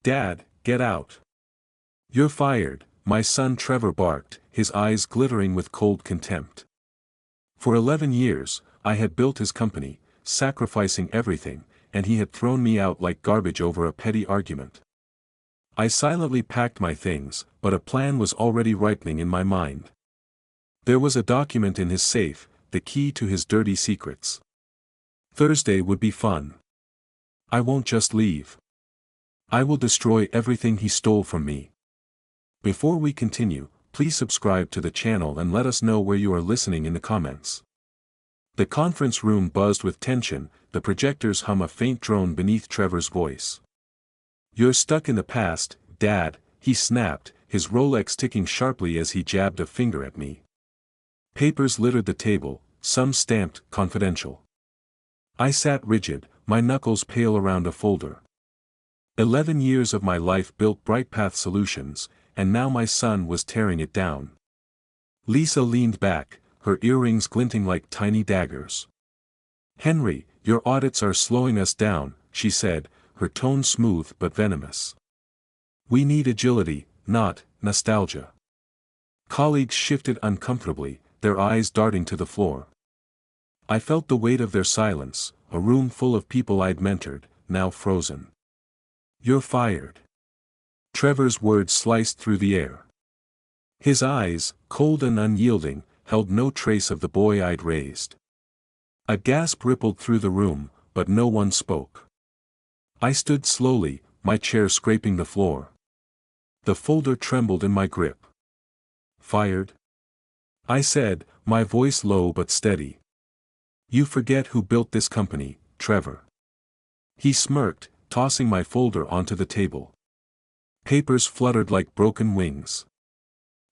"Dad, get out. You're fired," my son Trevor barked, his eyes glittering with cold contempt. For 11 years, I had built his company, sacrificing everything, and he had thrown me out like garbage over a petty argument. I silently packed my things, but a plan was already ripening in my mind. There was a document in his safe, the key to his dirty secrets. Thursday would be fun. I won't just leave. I will destroy everything he stole from me. Before we continue, please subscribe to the channel and let us know where you are listening in the comments. The conference room buzzed with tension, the projectors hum a faint drone beneath Trevor's voice. "You're stuck in the past, Dad," he snapped, his Rolex ticking sharply as he jabbed a finger at me. Papers littered the table, some stamped "confidential." I sat rigid, my knuckles pale around a folder. 11 years of my life built BrightPath Solutions, and now my son was tearing it down. Lisa leaned back, her earrings glinting like tiny daggers. "Henry, your audits are slowing us down," she said, her tone smooth but venomous. "We need agility, not nostalgia." Colleagues shifted uncomfortably, their eyes darting to the floor. I felt the weight of their silence, a room full of people I'd mentored, now frozen. "You're fired." Trevor's words sliced through the air. His eyes, cold and unyielding, held no trace of the boy I'd raised. A gasp rippled through the room, but no one spoke. I stood slowly, my chair scraping the floor. The folder trembled in my grip. "Fired?" I said, my voice low but steady. "You forget who built this company, Trevor." He smirked, tossing my folder onto the table. Papers fluttered like broken wings.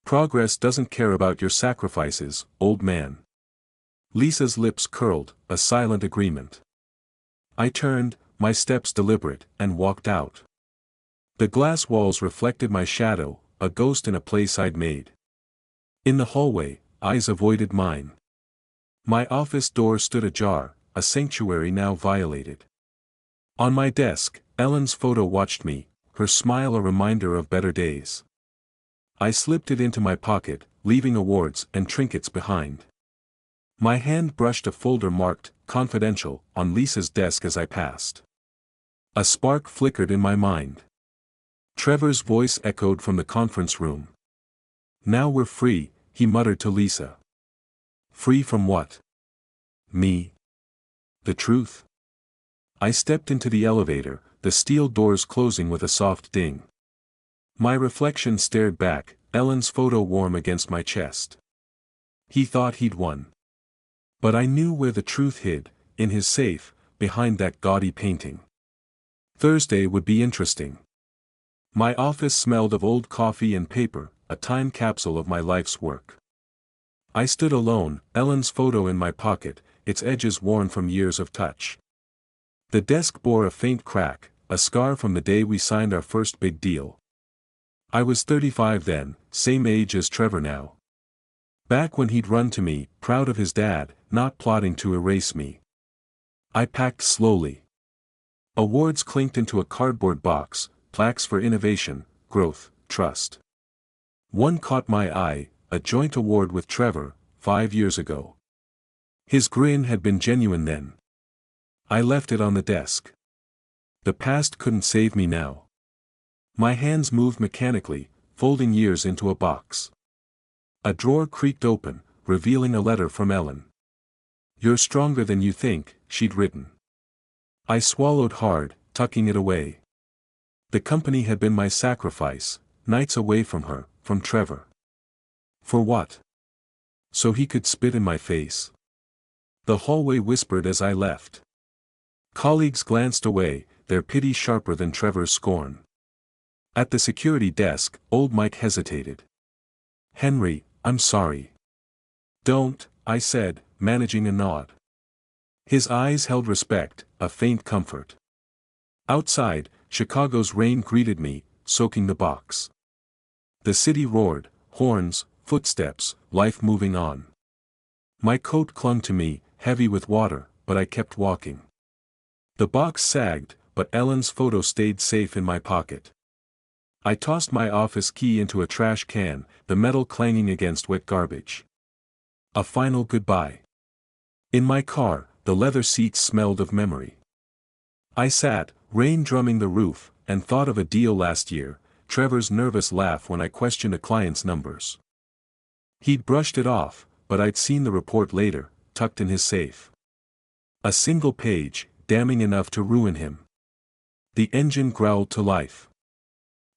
"Progress doesn't care about your sacrifices, old man." Lisa's lips curled, a silent agreement. I turned, my steps deliberate, and walked out. The glass walls reflected my shadow, a ghost in a place I'd made. In the hallway, eyes avoided mine. My office door stood ajar, a sanctuary now violated. On my desk, Ellen's photo watched me, her smile a reminder of better days. I slipped it into my pocket, leaving awards and trinkets behind. My hand brushed a folder marked "Confidential" on Lisa's desk as I passed. A spark flickered in my mind. Trevor's voice echoed from the conference room. "Now we're free," he muttered to Lisa. "Free from what?" "Me." "The truth?" I stepped into the elevator, the steel doors closing with a soft ding. My reflection stared back, Ellen's photo warm against my chest. He thought he'd won. But I knew where the truth hid, in his safe, behind that gaudy painting. Thursday would be interesting. My office smelled of old coffee and paper, a time capsule of my life's work. I stood alone, Ellen's photo in my pocket, its edges worn from years of touch. The desk bore a faint crack, a scar from the day we signed our first big deal. I was 35 then, same age as Trevor now. Back when he'd run to me, proud of his dad, not plotting to erase me. I packed slowly. Awards clinked into a cardboard box, plaques for innovation, growth, trust. One caught my eye, a joint award with Trevor, 5 years ago. His grin had been genuine then. I left it on the desk. The past couldn't save me now. My hands moved mechanically, folding years into a box. A drawer creaked open, revealing a letter from Ellen. "You're stronger than you think," she'd written. I swallowed hard, tucking it away. The company had been my sacrifice, nights away from her, from Trevor. For what? So he could spit in my face. The hallway whispered as I left. Colleagues glanced away, their pity sharper than Trevor's scorn. At the security desk, old Mike hesitated. "Henry, I'm sorry." "Don't," I said, managing a nod. His eyes held respect, a faint comfort. Outside, Chicago's rain greeted me, soaking the box. The city roared, horns, footsteps, life moving on. My coat clung to me, heavy with water, but I kept walking. The box sagged, but Ellen's photo stayed safe in my pocket. I tossed my office key into a trash can, the metal clanging against wet garbage. A final goodbye. In my car, the leather seats smelled of memory. I sat, rain drumming the roof, and thought of a deal last year, Trevor's nervous laugh when I questioned a client's numbers. He'd brushed it off, but I'd seen the report later, tucked in his safe. A single page, damning enough to ruin him. The engine growled to life.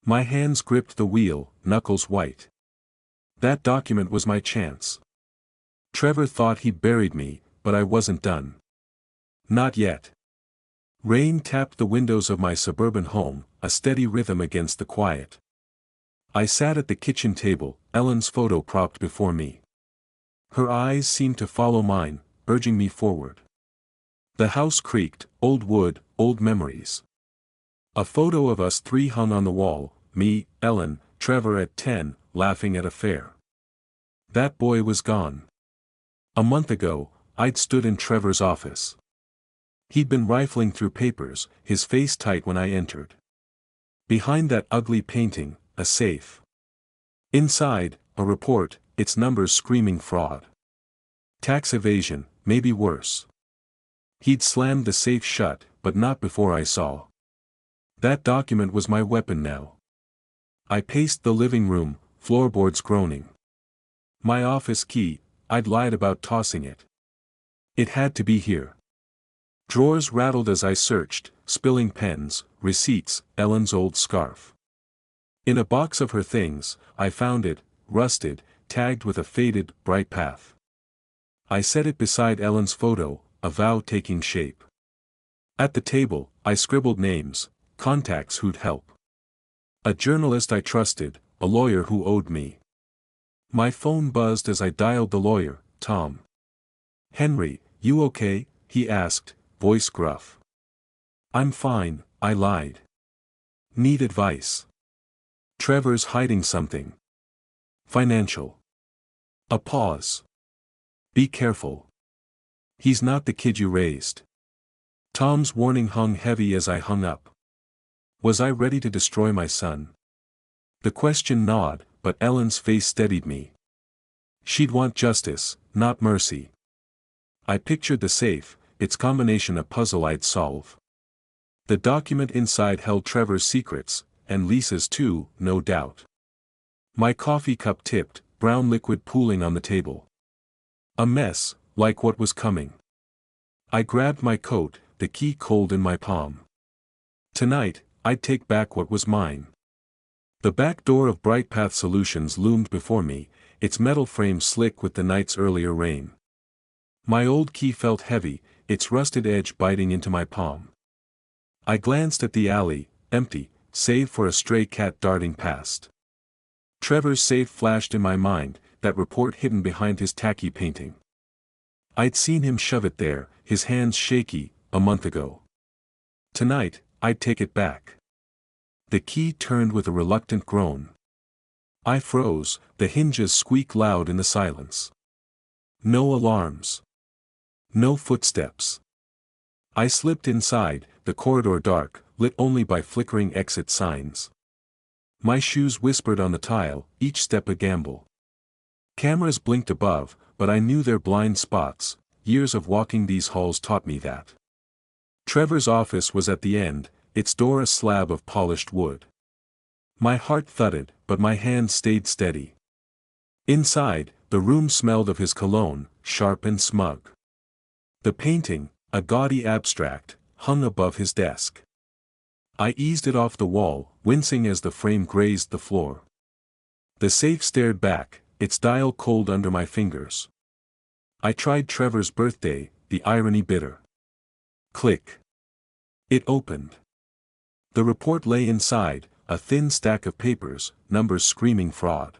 My hands gripped the wheel, knuckles white. That document was my chance. Trevor thought he'd buried me, but I wasn't done. Not yet. Rain tapped the windows of my suburban home, a steady rhythm against the quiet. I sat at the kitchen table, Ellen's photo propped before me. Her eyes seemed to follow mine, urging me forward. The house creaked, old wood, old memories. A photo of us three hung on the wall, me, Ellen, Trevor at 10, laughing at a fair. That boy was gone. A month ago, I'd stood in Trevor's office. He'd been rifling through papers, his face tight when I entered. Behind that ugly painting, a safe. Inside, a report, its numbers screaming fraud. Tax evasion, maybe worse. He'd slammed the safe shut, but not before I saw. That document was my weapon now. I paced the living room, floorboards groaning. My office key, I'd lied about tossing it. It had to be here. Drawers rattled as I searched, spilling pens, receipts, Ellen's old scarf. In a box of her things, I found it, rusted, tagged with a faded, bright path. I set it beside Ellen's photo, a vow taking shape. At the table, I scribbled names, contacts who'd help. A journalist I trusted, a lawyer who owed me. My phone buzzed as I dialed the lawyer, Tom. "Henry, you okay?" he asked, voice gruff. "I'm fine," I lied. "Need advice?" "Trevor's hiding something. Financial." A pause. "Be careful. He's not the kid you raised." Tom's warning hung heavy as I hung up. Was I ready to destroy my son? The question gnawed, but Ellen's face steadied me. She'd want justice, not mercy. I pictured the safe, its combination a puzzle I'd solve. The document inside held Trevor's secrets, and Lisa's too, no doubt. My coffee cup tipped, brown liquid pooling on the table. A mess, like what was coming. I grabbed my coat, the key cold in my palm. Tonight, I'd take back what was mine. The back door of Brightpath Solutions loomed before me, its metal frame slick with the night's earlier rain. My old key felt heavy, its rusted edge biting into my palm. I glanced at the alley, empty, save for a stray cat darting past. Trevor's safe flashed in my mind, that report hidden behind his tacky painting. I'd seen him shove it there, his hands shaky, a month ago. Tonight, I'd take it back. The key turned with a reluctant groan. I froze, the hinges squeaked loud in the silence. No alarms. No footsteps. I slipped inside, the corridor dark, lit only by flickering exit signs. My shoes whispered on the tile, each step a gamble. Cameras blinked above, but I knew their blind spots, years of walking these halls taught me that. Trevor's office was at the end, its door a slab of polished wood. My heart thudded, but my hand stayed steady. Inside, the room smelled of his cologne, sharp and smug. The painting, a gaudy abstract, hung above his desk. I eased it off the wall, wincing as the frame grazed the floor. The safe stared back, its dial cold under my fingers. I tried Trevor's birthday, the irony bitter. Click. It opened. The report lay inside, a thin stack of papers, numbers screaming fraud.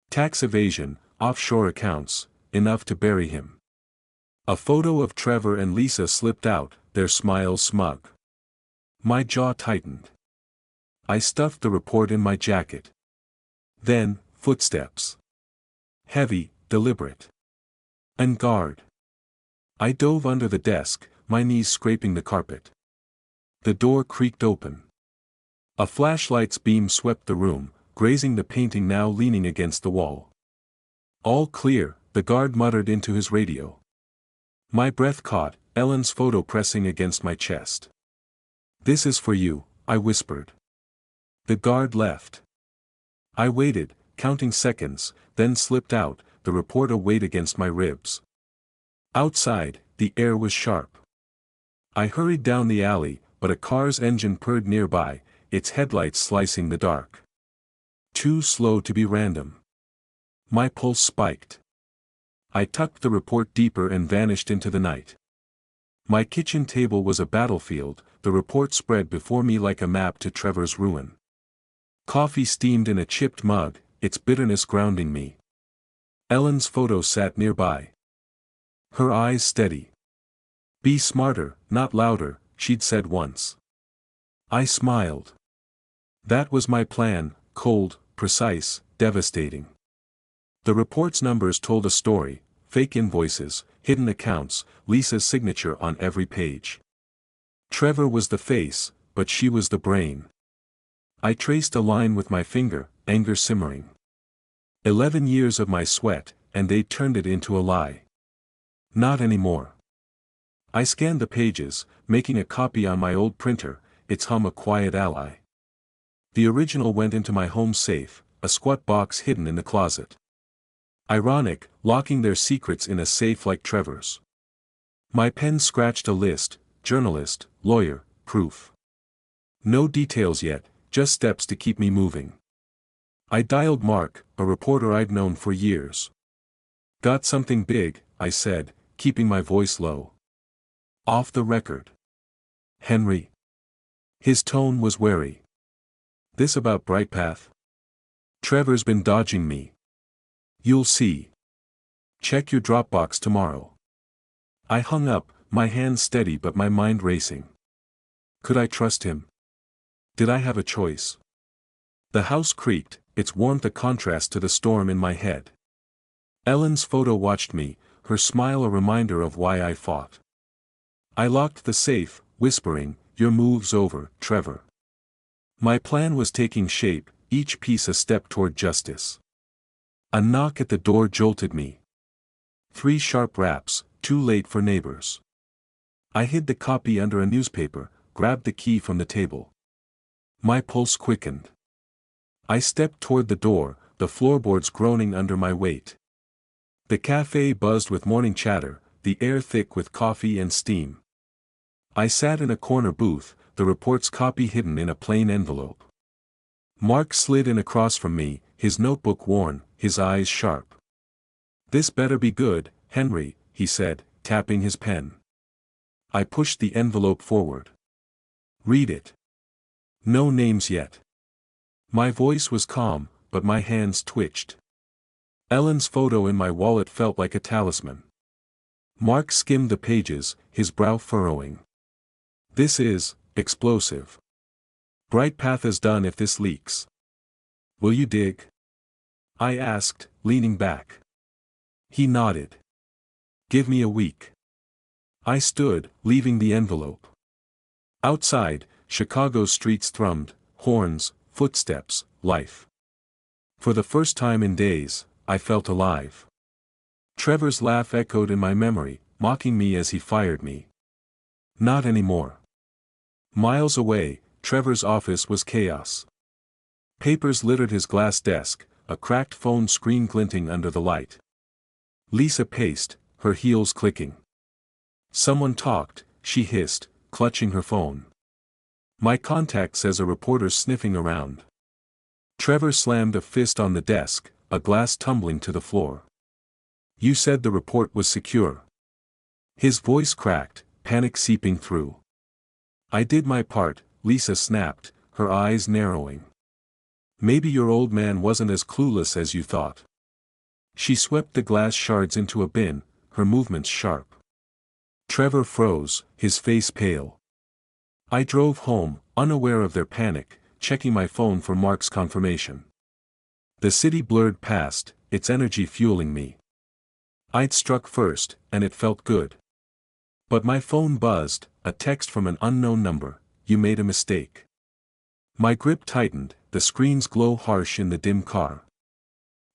Tax evasion, offshore accounts, enough to bury him. A photo of Trevor and Lisa slipped out, their smiles smug. My jaw tightened. I stuffed the report in my jacket. Then, footsteps. Heavy, deliberate. En garde. I dove under the desk, my knees scraping the carpet. The door creaked open. A flashlight's beam swept the room, grazing the painting now leaning against the wall. "All clear," the guard muttered into his radio. My breath caught, Ellen's photo pressing against my chest. "This is for you," I whispered. The guard left. I waited, counting seconds, then slipped out, the reporter weighed against my ribs. Outside, the air was sharp. I hurried down the alley, but a car's engine purred nearby, its headlights slicing the dark. Too slow to be random. My pulse spiked. I tucked the report deeper and vanished into the night. My kitchen table was a battlefield, the report spread before me like a map to Trevor's ruin. Coffee steamed in a chipped mug, its bitterness grounding me. Ellen's photo sat nearby. Her eyes steady. "Be smarter, not louder," she'd said once. I smiled. That was my plan, cold, precise, devastating. The report's numbers told a story: fake invoices, hidden accounts, Lisa's signature on every page. Trevor was the face, but she was the brain. I traced a line with my finger, anger simmering. 11 years of my sweat, and they turned it into a lie. Not anymore. I scanned the pages, making a copy on my old printer, its hum a quiet ally. The original went into my home safe, a squat box hidden in the closet. Ironic, locking their secrets in a safe like Trevor's. My pen scratched a list: journalist, lawyer, proof. No details yet, just steps to keep me moving. I dialed Mark, a reporter I'd known for years. "Got something big," I said, keeping my voice low. "Off the record." "Henry?" His tone was wary. "This about Brightpath?" "Trevor's been dodging me." "You'll see. Check your Dropbox tomorrow." I hung up, my hands steady but my mind racing. Could I trust him? Did I have a choice? The house creaked, its warmth a contrast to the storm in my head. Ellen's photo watched me, her smile a reminder of why I fought. I locked the safe, whispering, "Your move's over, Trevor." My plan was taking shape, each piece a step toward justice. A knock at the door jolted me. 3 sharp raps, too late for neighbors. I hid the copy under a newspaper, grabbed the key from the table. My pulse quickened. I stepped toward the door, the floorboards groaning under my weight. The cafe buzzed with morning chatter, the air thick with coffee and steam. I sat in a corner booth, the report's copy hidden in a plain envelope. Mark slid in across from me, his notebook worn, his eyes sharp. "This better be good, Henry," he said, tapping his pen. I pushed the envelope forward. "Read it." "No names yet." My voice was calm, but my hands twitched. Ellen's photo in my wallet felt like a talisman. Mark skimmed the pages, his brow furrowing. "This is explosive. Brightpath is done if this leaks. Will you dig?" I asked, leaning back. He nodded. "Give me a week." I stood, leaving the envelope. Outside, Chicago's streets thrummed, horns, footsteps, life. For the first time in days, I felt alive. Trevor's laugh echoed in my memory, mocking me as he fired me. Not anymore. Miles away, Trevor's office was chaos. Papers littered his glass desk, a cracked phone screen glinting under the light. Lisa paced, her heels clicking. Someone talked, she hissed, clutching her phone. My contact says a reporter's sniffing around. Trevor slammed a fist on the desk, a glass tumbling to the floor. "You said the report was secure." His voice cracked, panic seeping through. "I did my part," Lisa snapped, her eyes narrowing. "Maybe your old man wasn't as clueless as you thought." She swept the glass shards into a bin, her movements sharp. Trevor froze, his face pale. I drove home, unaware of their panic, checking my phone for Mark's confirmation. The city blurred past, its energy fueling me. I'd struck first, and it felt good. But my phone buzzed, a text from an unknown number: "You made a mistake." My grip tightened, the screen's glow harsh in the dim car.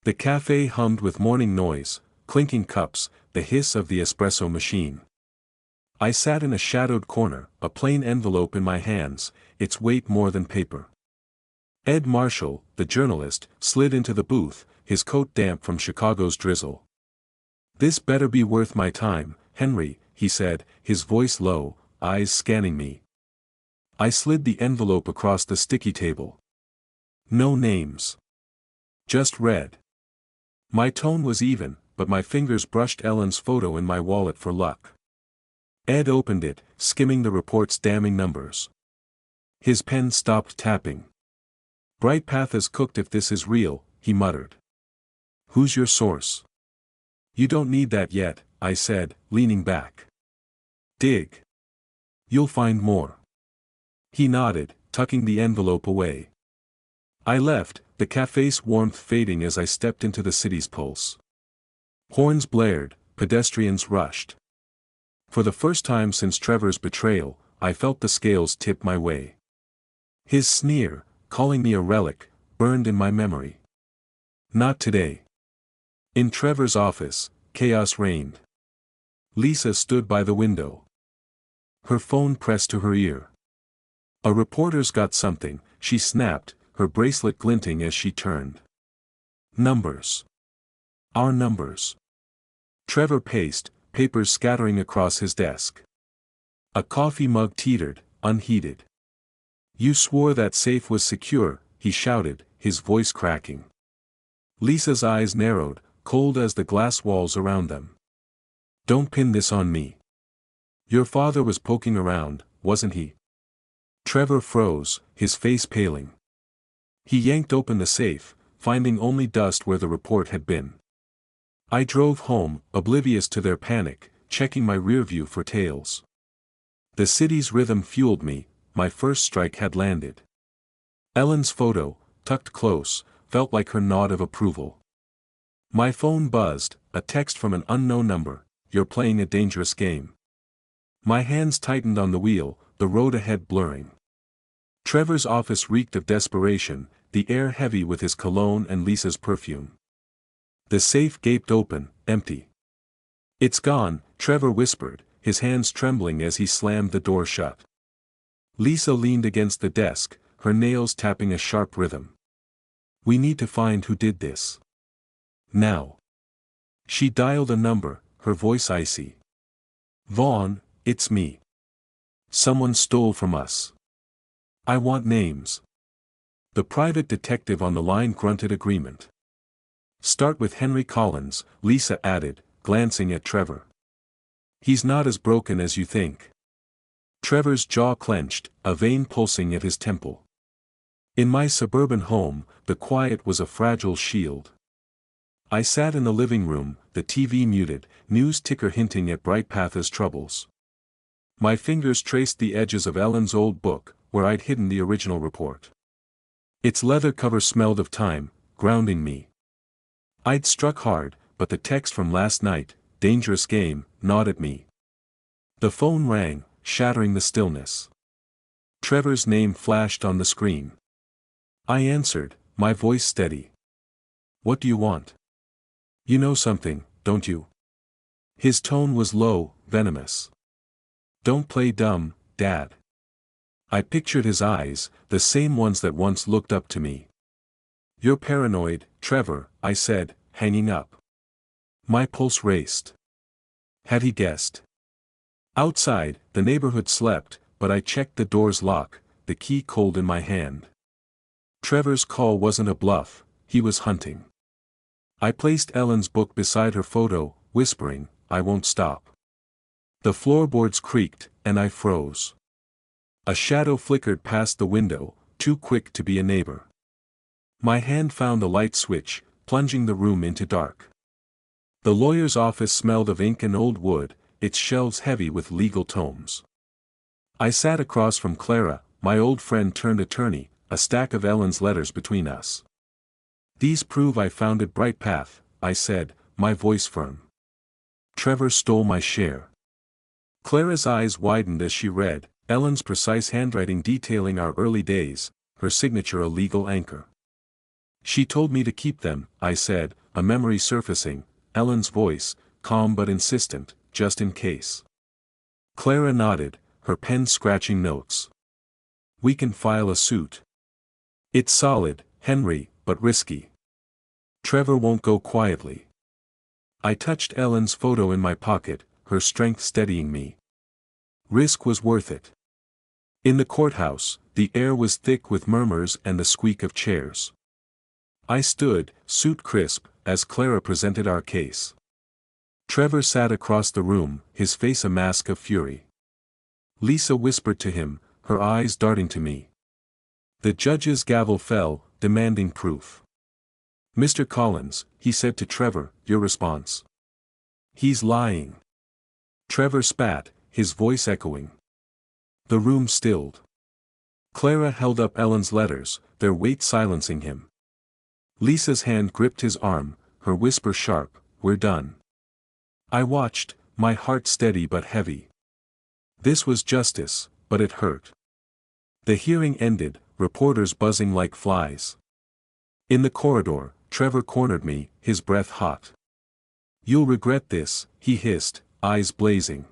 The cafe hummed with morning noise, clinking cups, the hiss of the espresso machine. I sat in a shadowed corner, a plain envelope in my hands, its weight more than paper. Ed Marshall, the journalist, slid into the booth, his coat damp from Chicago's drizzle. "This better be worth my time, Henry," he said, his voice low, eyes scanning me. I slid the envelope across the sticky table. No names. Just read. My tone was even, but my fingers brushed Ellen's photo in my wallet for luck. Ed opened it, skimming the report's damning numbers. His pen stopped tapping. "Bright Path is cooked if this is real," he muttered. "Who's your source?" "You don't need that yet," I said, leaning back. "Dig. You'll find more." He nodded, tucking the envelope away. I left, the cafe's warmth fading as I stepped into the city's pulse. Horns blared, pedestrians rushed. For the first time since Trevor's betrayal, I felt the scales tip my way. His sneer, calling me a relic, burned in my memory. Not today. In Trevor's office, chaos reigned. Lisa stood by the window. Her phone pressed to her ear. "A reporter's got something," she snapped, her bracelet glinting as she turned. "Numbers. Our numbers." Trevor paced, papers scattering across his desk. A coffee mug teetered, unheeded. "You swore that safe was secure," he shouted, his voice cracking. Lisa's eyes narrowed, cold as the glass walls around them. "Don't pin this on me. Your father was poking around, wasn't he?" Trevor froze, his face paling. He yanked open the safe, finding only dust where the report had been. I drove home, oblivious to their panic, checking my rearview for tails. The city's rhythm fueled me, my first strike had landed. Ellen's photo, tucked close, felt like her nod of approval. My phone buzzed, a text from an unknown number: "You're playing a dangerous game." My hands tightened on the wheel, the road ahead blurring. Trevor's office reeked of desperation, the air heavy with his cologne and Lisa's perfume. The safe gaped open, empty. "It's gone," Trevor whispered, his hands trembling as he slammed the door shut. Lisa leaned against the desk, her nails tapping a sharp rhythm. "We need to find who did this. Now." She dialed a number, her voice icy. "Vaughn, it's me. Someone stole from us. I want names." The private detective on the line grunted agreement. "Start with Henry Collins," Lisa added, glancing at Trevor. "He's not as broken as you think." Trevor's jaw clenched, a vein pulsing at his temple. In my suburban home, the quiet was a fragile shield. I sat in the living room, the TV muted, news ticker hinting at Bright Path's troubles. My fingers traced the edges of Ellen's old book, where I'd hidden the original report. Its leather cover smelled of time, grounding me. I'd struck hard, but the text from last night, "Dangerous game," gnawed at me. The phone rang, shattering the stillness. Trevor's name flashed on the screen. I answered, my voice steady. "What do you want? You know something, don't you?" His tone was low, venomous. "Don't play dumb, Dad." I pictured his eyes, the same ones that once looked up to me. "You're paranoid, Trevor," I said, hanging up. My pulse raced. Had he guessed? Outside, the neighborhood slept, but I checked the door's lock, the key cold in my hand. Trevor's call wasn't a bluff, he was hunting. I placed Ellen's book beside her photo, whispering, "I won't stop." The floorboards creaked, and I froze. A shadow flickered past the window, too quick to be a neighbor. My hand found the light switch, plunging the room into dark. The lawyer's office smelled of ink and old wood, its shelves heavy with legal tomes. I sat across from Clara, my old friend turned attorney, a stack of Ellen's letters between us. "These prove I founded Bright Path," I said, my voice firm. "Trevor stole my share." Clara's eyes widened as she read, Ellen's precise handwriting detailing our early days, her signature a legal anchor. She told me to keep them, I said, a memory surfacing, Ellen's voice, calm but insistent, just in case. Clara nodded, her pen scratching notes. We can file a suit. It's solid, Henry, but risky. Trevor won't go quietly. I touched Ellen's photo in my pocket, her strength steadying me. Risk was worth it. In the courthouse, the air was thick with murmurs and the squeak of chairs. I stood, suit crisp, as Clara presented our case. Trevor sat across the room, his face a mask of fury. Lisa whispered to him, her eyes darting to me. The judge's gavel fell, demanding proof. Mr. Collins, he said to Trevor, your response. He's lying. Trevor spat, his voice echoing. The room stilled. Clara held up Ellen's letters, their weight silencing him. Lisa's hand gripped his arm, her whisper sharp, we're done. I watched, my heart steady but heavy. This was justice, but it hurt. The hearing ended, reporters buzzing like flies. In the corridor, Trevor cornered me, his breath hot. You'll regret this, he hissed, eyes blazing.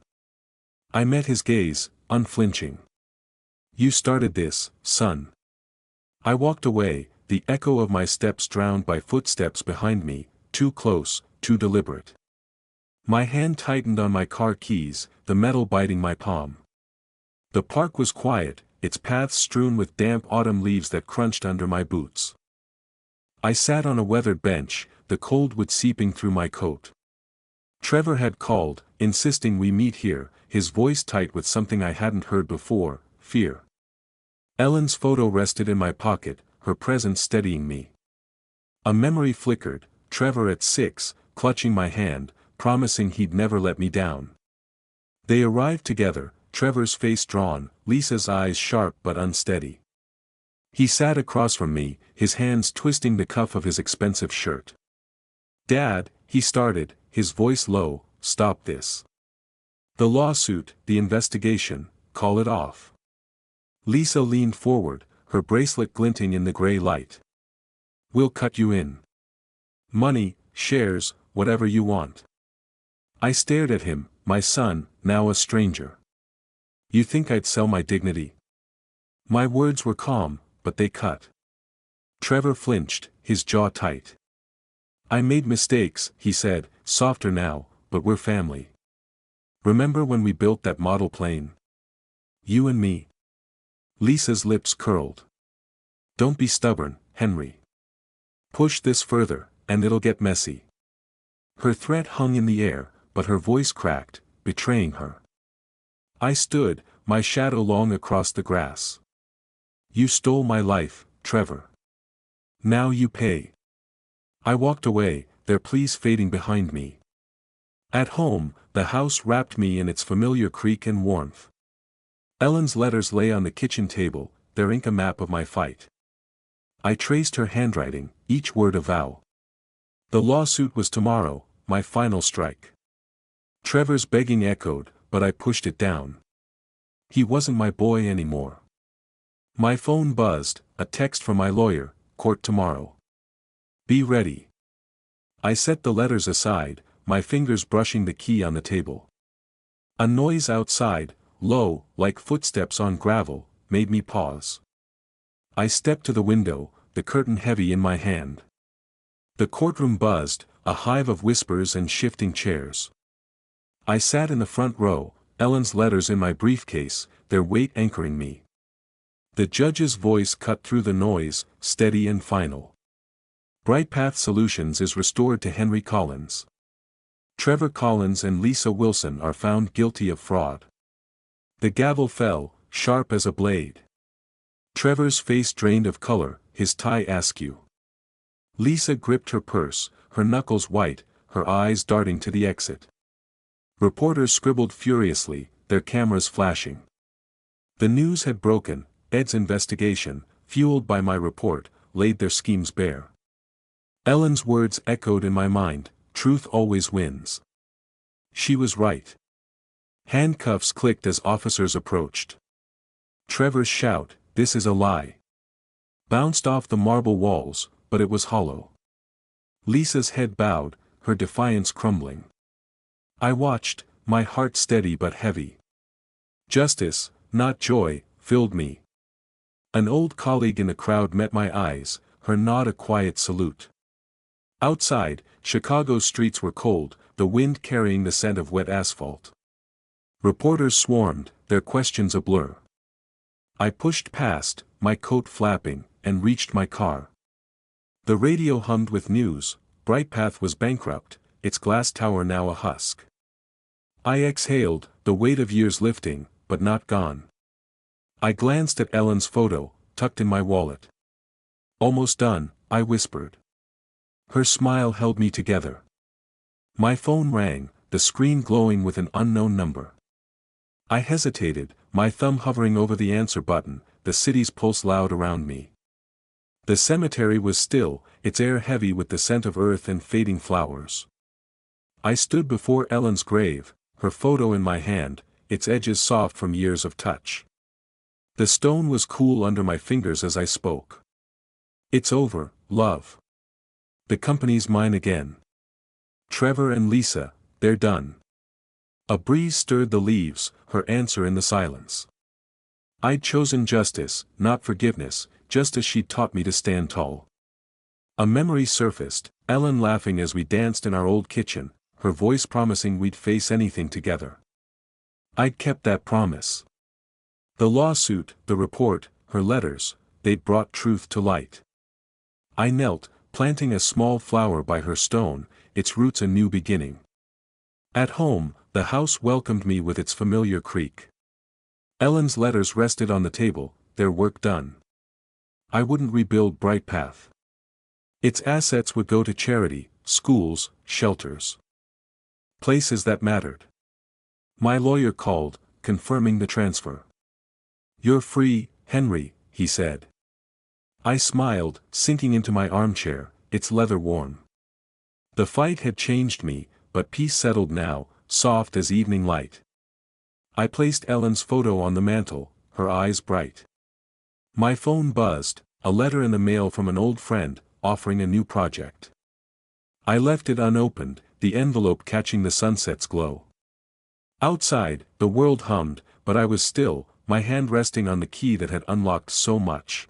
I met his gaze, unflinching. You started this, son. I walked away, the echo of my steps drowned by footsteps behind me, too close, too deliberate. My hand tightened on my car keys, the metal biting my palm. The park was quiet, its paths strewn with damp autumn leaves that crunched under my boots. I sat on a weathered bench, the cold wood seeping through my coat. Trevor had called, insisting we meet here, his voice tight with something I hadn't heard before, fear. Ellen's photo rested in my pocket, her presence steadying me. A memory flickered, Trevor at 6, clutching my hand, promising he'd never let me down. They arrived together, Trevor's face drawn, Lisa's eyes sharp but unsteady. He sat across from me, his hands twisting the cuff of his expensive shirt. Dad, he started, his voice low, stop this. The lawsuit, the investigation, call it off. Lisa leaned forward, her bracelet glinting in the gray light. We'll cut you in. Money, shares, whatever you want. I stared at him, my son, now a stranger. You think I'd sell my dignity? My words were calm, but they cut. Trevor flinched, his jaw tight. I made mistakes, he said, softer now, but we're family. Remember when we built that model plane? You and me. Lisa's lips curled. Don't be stubborn, Henry. Push this further, and it'll get messy. Her threat hung in the air, but her voice cracked, betraying her. I stood, my shadow long across the grass. You stole my life, Trevor. Now you pay. I walked away, their pleas fading behind me. At home, the house wrapped me in its familiar creak and warmth. Ellen's letters lay on the kitchen table, their ink a map of my fight. I traced her handwriting, each word a vow. The lawsuit was tomorrow, my final strike. Trevor's begging echoed, but I pushed it down. He wasn't my boy anymore. My phone buzzed, a text from my lawyer, court tomorrow. Be ready. I set the letters aside, my fingers brushing the key on the table. A noise outside, low, like footsteps on gravel, made me pause. I stepped to the window, the curtain heavy in my hand. The courtroom buzzed, a hive of whispers and shifting chairs. I sat in the front row, Ellen's letters in my briefcase, their weight anchoring me. The judge's voice cut through the noise, steady and final. Brightpath Solutions is restored to Henry Collins. Trevor Collins and Lisa Wilson are found guilty of fraud. The gavel fell, sharp as a blade. Trevor's face drained of color, his tie askew. Lisa gripped her purse, her knuckles white, her eyes darting to the exit. Reporters scribbled furiously, their cameras flashing. The news had broken, Ed's investigation, fueled by my report, laid their schemes bare. Ellen's words echoed in my mind, truth always wins. She was right. Handcuffs clicked as officers approached. Trevor's shout, this is a lie. bounced off the marble walls, but it was hollow. Lisa's head bowed, her defiance crumbling. I watched, my heart steady but heavy. Justice, not joy, filled me. An old colleague in the crowd met my eyes, her nod a quiet salute. Outside, Chicago's streets were cold, the wind carrying the scent of wet asphalt. Reporters swarmed, their questions a blur. I pushed past, my coat flapping, and reached my car. The radio hummed with news. Brightpath was bankrupt, its glass tower now a husk. I exhaled, the weight of years lifting, but not gone. I glanced at Ellen's photo, tucked in my wallet. Almost done, I whispered. Her smile held me together. My phone rang, the screen glowing with an unknown number. I hesitated, my thumb hovering over the answer button, the city's pulse loud around me. The cemetery was still, its air heavy with the scent of earth and fading flowers. I stood before Ellen's grave, her photo in my hand, its edges soft from years of touch. The stone was cool under my fingers as I spoke. It's over, love. The company's mine again. Trevor and Lisa, they're done. A breeze stirred the leaves, her answer in the silence. I'd chosen justice, not forgiveness, just as she'd taught me to stand tall. A memory surfaced, Ellen laughing as we danced in our old kitchen, her voice promising we'd face anything together. I'd kept that promise. The lawsuit, the report, her letters, they'd brought truth to light. I knelt, planting a small flower by her stone, its roots a new beginning. At home, the house welcomed me with its familiar creak. Ellen's letters rested on the table, their work done. I wouldn't rebuild Brightpath. Its assets would go to charity, schools, shelters. Places that mattered. My lawyer called, confirming the transfer. You're free, Henry, he said. I smiled, sinking into my armchair, its leather warm. The fight had changed me, but peace settled now, soft as evening light. I placed Ellen's photo on the mantel, her eyes bright. My phone buzzed, a letter in the mail from an old friend, offering a new project. I left it unopened, the envelope catching the sunset's glow. Outside, the world hummed, but I was still, my hand resting on the key that had unlocked so much.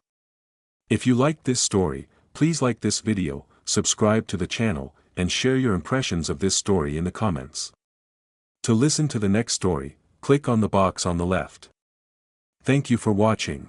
If you liked this story, please like this video, subscribe to the channel, and share your impressions of this story in the comments. To listen to the next story, click on the box on the left. Thank you for watching.